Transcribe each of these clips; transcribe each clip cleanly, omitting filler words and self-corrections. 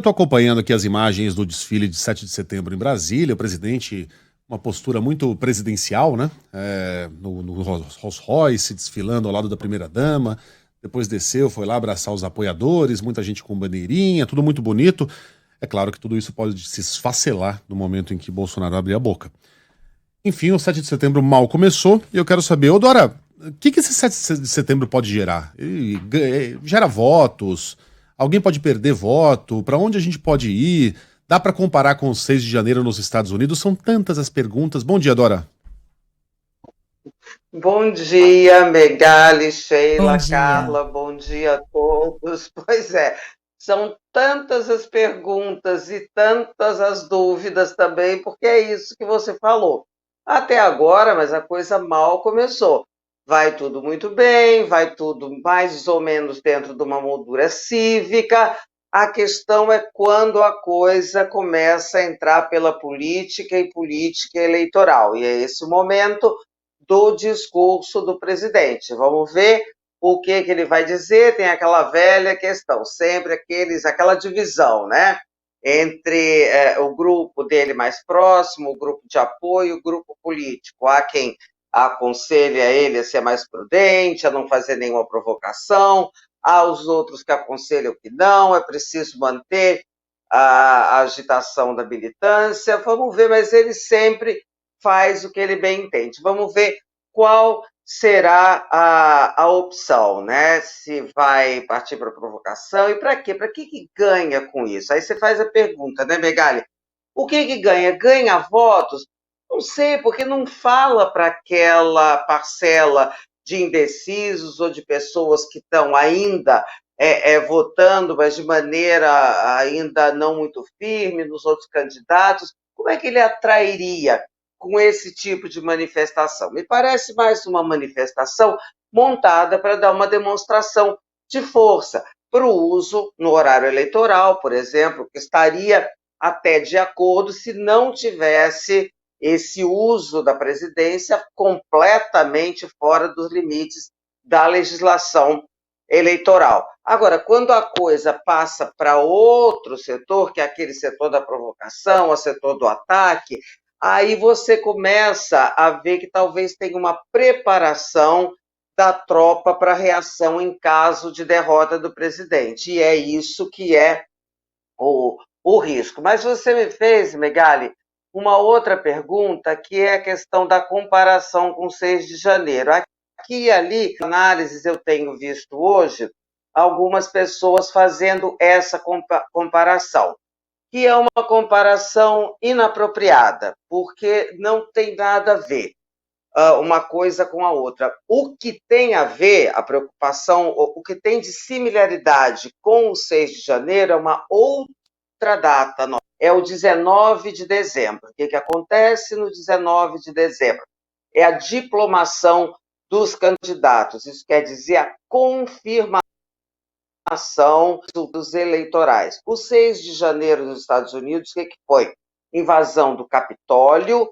Estou acompanhando aqui as imagens do desfile de 7 de setembro em Brasília. O presidente, uma postura muito presidencial, né? No Rolls Royce, desfilando ao lado da primeira-dama. Depois desceu, foi lá abraçar os apoiadores, muita gente com bandeirinha, tudo muito bonito. É claro que tudo isso pode se esfacelar no momento em que Bolsonaro abrir a boca. Enfim, o 7 de setembro mal começou e eu quero saber, ô Dora, o que esse 7 de setembro pode gerar? Gera votos? Alguém pode perder voto? Para onde a gente pode ir? Dá para comparar com o 6 de janeiro nos Estados Unidos? São tantas as perguntas. Bom dia, Dora. Bom dia, Megali, Bom Sheila, dia. Carla, bom dia a todos. Pois é, são tantas as perguntas e tantas as dúvidas também, porque é isso que você falou. Até agora, mas a coisa mal começou. Vai tudo muito bem, vai tudo mais ou menos dentro de uma moldura cívica. A questão é quando a coisa começa a entrar pela política e política eleitoral. E é esse o momento do discurso do presidente. Vamos ver o que ele vai dizer. Tem aquela velha questão, sempre aquela divisão, né? Entre o grupo dele mais próximo, o grupo de apoio, o grupo político. Há quem aconselha ele a ser mais prudente, a não fazer nenhuma provocação, há os outros que aconselham que não, é preciso manter a agitação da militância. Vamos ver, mas ele sempre faz o que ele bem entende. Vamos ver qual será a opção, né? Se vai partir para provocação e para quê? Para que ganha com isso? Aí você faz a pergunta, né, Megali? O que ganha? Ganha votos? Não sei, porque não fala para aquela parcela de indecisos ou de pessoas que estão ainda votando, mas de maneira ainda não muito firme nos outros candidatos. Como é que ele atrairia com esse tipo de manifestação? Me parece mais uma manifestação montada para dar uma demonstração de força para o uso no horário eleitoral, por exemplo, que estaria até de acordo se não tivesse esse uso da presidência completamente fora dos limites da legislação eleitoral. Agora, quando a coisa passa para outro setor, que é aquele setor da provocação, o setor do ataque, aí você começa a ver que talvez tenha uma preparação da tropa para reação em caso de derrota do presidente. E é isso que é o risco. Mas você me fez, Megali, uma outra pergunta, que é a questão da comparação com 6 de janeiro. Aqui e ali, análises eu tenho visto hoje, algumas pessoas fazendo essa comparação, que é uma comparação inapropriada, porque não tem nada a ver uma coisa com a outra. O que tem a ver, a preocupação, o que tem de similaridade com o 6 de janeiro é uma outra data, é o 19 de dezembro. O que acontece no 19 de dezembro? É a diplomação dos candidatos, isso quer dizer a confirmação dos eleitorais. O 6 de janeiro nos Estados Unidos, o que foi? Invasão do Capitólio,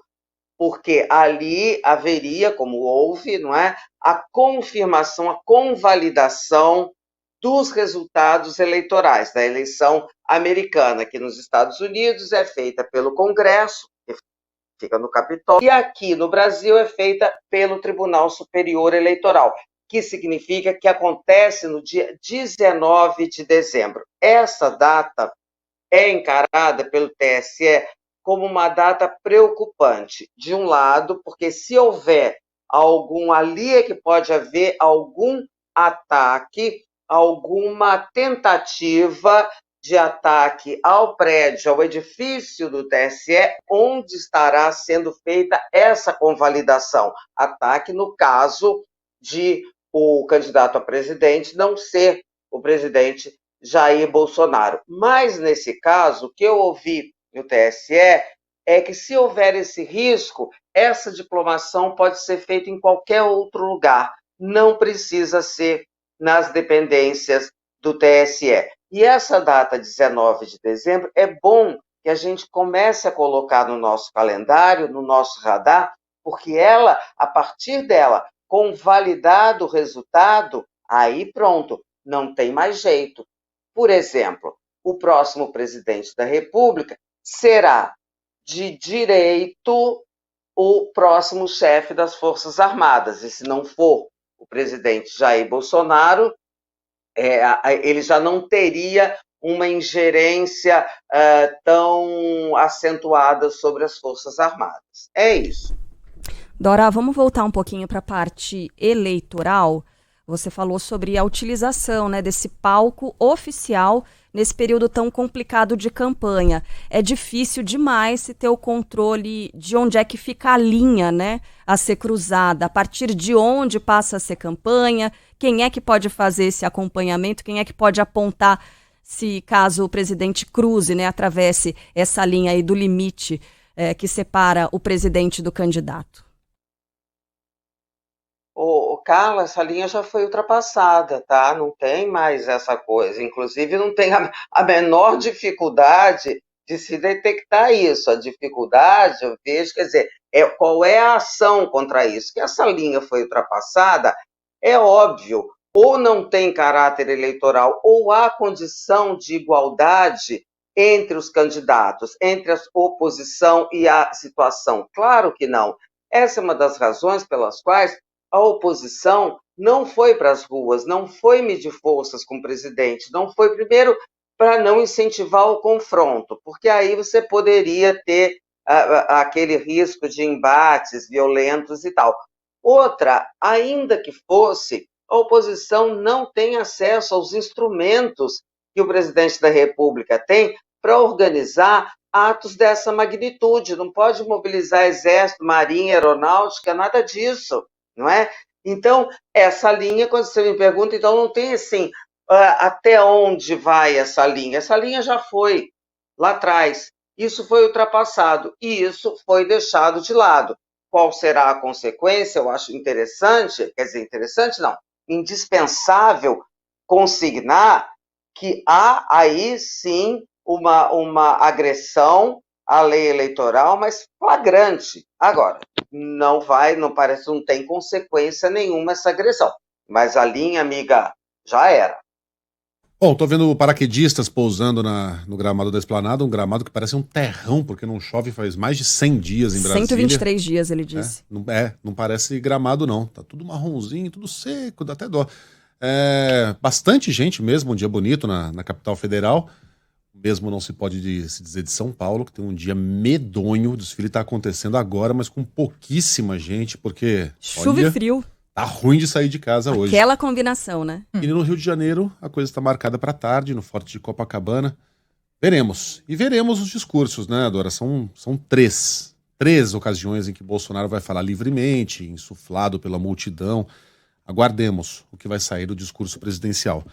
porque ali haveria, como houve, não é, a confirmação, a convalidação dos resultados eleitorais da eleição americana, que nos Estados Unidos é feita pelo Congresso, que fica no Capitólio, e aqui no Brasil é feita pelo Tribunal Superior Eleitoral, que significa que acontece no dia 19 de dezembro. Essa data é encarada pelo TSE como uma data preocupante. De um lado, porque se houver algum ali é que pode haver algum ataque, alguma tentativa de ataque ao prédio, ao edifício do TSE, onde estará sendo feita essa convalidação. Ataque no caso de o candidato a presidente não ser o presidente Jair Bolsonaro. Mas, nesse caso, o que eu ouvi no TSE é que, se houver esse risco, essa diplomação pode ser feita em qualquer outro lugar, não precisa ser nas dependências do TSE. E essa data, 19 de dezembro, é bom que a gente comece a colocar no nosso calendário, no nosso radar, porque ela, a partir dela, convalidado o resultado, aí pronto, não tem mais jeito. Por exemplo, o próximo presidente da República será de direito o próximo chefe das Forças Armadas. E se não for o presidente Jair Bolsonaro, ele já não teria uma ingerência tão acentuada sobre as Forças Armadas. É isso. Dora, vamos voltar um pouquinho para a parte eleitoral. Você falou sobre a utilização, né, desse palco oficial nesse período tão complicado de campanha. É difícil demais se ter o controle de onde é que fica a linha, né, a ser cruzada, a partir de onde passa a ser campanha, quem é que pode fazer esse acompanhamento, quem é que pode apontar se caso o presidente cruze, né, atravesse essa linha aí do limite que separa o presidente do candidato. Carla, essa linha já foi ultrapassada, tá? Não tem mais essa coisa. Inclusive, não tem a menor dificuldade de se detectar isso. A dificuldade, eu vejo, quer dizer, qual é a ação contra isso? Que essa linha foi ultrapassada, é óbvio, ou não tem caráter eleitoral, ou há condição de igualdade entre os candidatos, entre a oposição e a situação. Claro que não. Essa é uma das razões pelas quais a oposição não foi para as ruas, não foi medir forças com o presidente, não foi, primeiro, para não incentivar o confronto, porque aí você poderia ter aquele risco de embates violentos e tal. Outra, ainda que fosse, a oposição não tem acesso aos instrumentos que o presidente da República tem para organizar atos dessa magnitude. Não pode mobilizar exército, marinha, aeronáutica, nada disso. Não é? Então, essa linha, quando você me pergunta, então não tem assim, até onde vai essa linha? Essa linha já foi lá atrás. Isso foi ultrapassado e isso foi deixado de lado. Qual será a consequência? Eu acho interessante, quer dizer, interessante não, indispensável consignar que há aí sim uma agressão à lei eleitoral, mas flagrante. Agora, não parece, não tem consequência nenhuma essa agressão. Mas a linha, amiga, já era. Bom, tô vendo paraquedistas pousando no gramado da Esplanada, um gramado que parece um terrão, porque não chove faz mais de 100 dias em Brasília. 123 dias, ele disse. Não parece gramado não, tá tudo marronzinho, tudo seco, dá até dó. Bastante gente mesmo, um dia bonito na capital federal. Mesmo não se pode se dizer de São Paulo, que tem um dia medonho. O desfile está acontecendo agora, mas com pouquíssima gente, porque... Chuva e frio. Tá ruim de sair de casa hoje. Aquela combinação, né? E no Rio de Janeiro, a coisa está marcada para tarde, no Forte de Copacabana. Veremos. E veremos os discursos, né, Dora? São três ocasiões em que Bolsonaro vai falar livremente, insuflado pela multidão. Aguardemos o que vai sair do discurso presidencial.